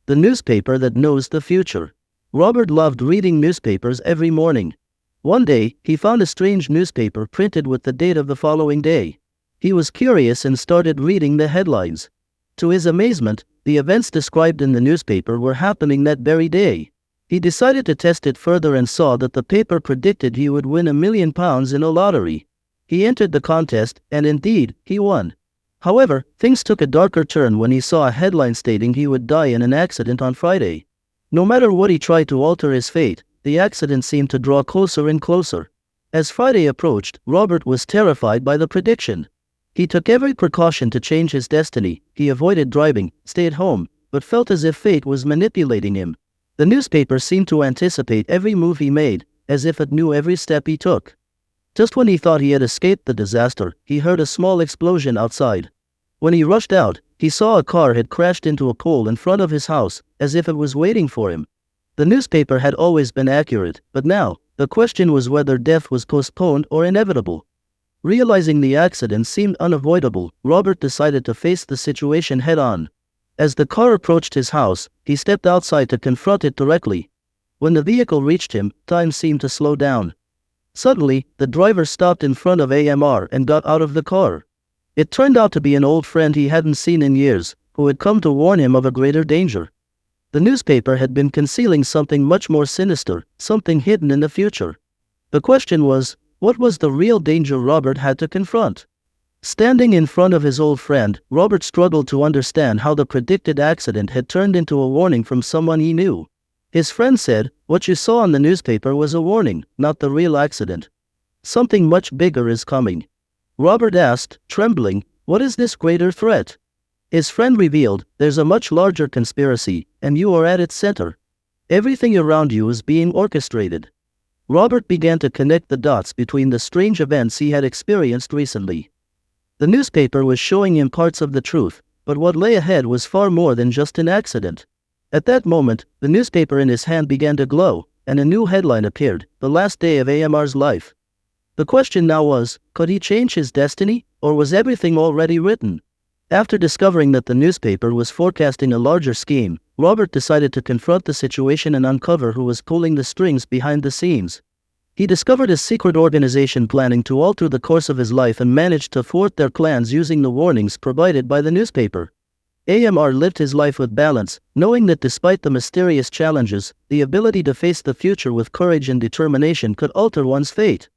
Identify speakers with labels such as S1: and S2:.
S1: the newspaper that knows the future. Robert loved reading newspapers every morning. One day, he found a strange newspaper printed with the date of the following day. He was curious and started reading the headlines. To his amazement, the events described in the newspaper were happening that very day. He decided to test it further and saw that the paper predicted he would win £1,000,000 in a lottery. He entered the contest, and indeed, he won. However, things took a darker turn when he saw a headline stating he would die in an accident on Friday. No matter what he tried to alter his fate, the accident seemed to draw closer and closer. As Friday approached, Robert was terrified by the prediction. He took every precaution to change his destiny. He avoided driving, stayed home, but felt as if fate was manipulating him. The newspaper seemed to anticipate every move he made, as if it knew every step he took. Just when he thought he had escaped the disaster, he heard a small explosion outside. When he rushed out, he saw a car had crashed into a pole in front of his house, as if it was waiting for him. The newspaper had always been accurate, but now, the question was whether death was postponed or inevitable. Realizing the accident seemed unavoidable, Robert decided to face the situation head-on. As the car approached his house, he stepped outside to confront it directly. When the vehicle reached him, time seemed to slow down. Suddenly, the driver stopped in front of AMR and got out of the car. It turned out to be an old friend he hadn't seen in years, who had come to warn him of a greater danger. The newspaper had been concealing something much more sinister, something hidden in the future. The question was, what was the real danger Robert had to confront? Standing in front of his old friend, Robert struggled to understand how the predicted accident had turned into a warning from someone he knew. His friend said, "What you saw in the newspaper was a warning, not the real accident. Something much bigger is coming." Robert asked, trembling, "What is this greater threat?" His friend revealed, "There's a much larger conspiracy, and you are at its center. Everything around you is being orchestrated." Robert began to connect the dots between the strange events he had experienced recently. The newspaper was showing him parts of the truth, but what lay ahead was far more than just an accident. At that moment, the newspaper in his hand began to glow, and a new headline appeared, "The last day of AMR's life." The question now was, could he change his destiny, or was everything already written? After discovering that the newspaper was forecasting a larger scheme, Robert decided to confront the situation and uncover who was pulling the strings behind the scenes. He discovered a secret organization planning to alter the course of his life and managed to thwart their plans using the warnings provided by the newspaper. AMR lived his life with balance, knowing that despite the mysterious challenges, the ability to face the future with courage and determination could alter one's fate.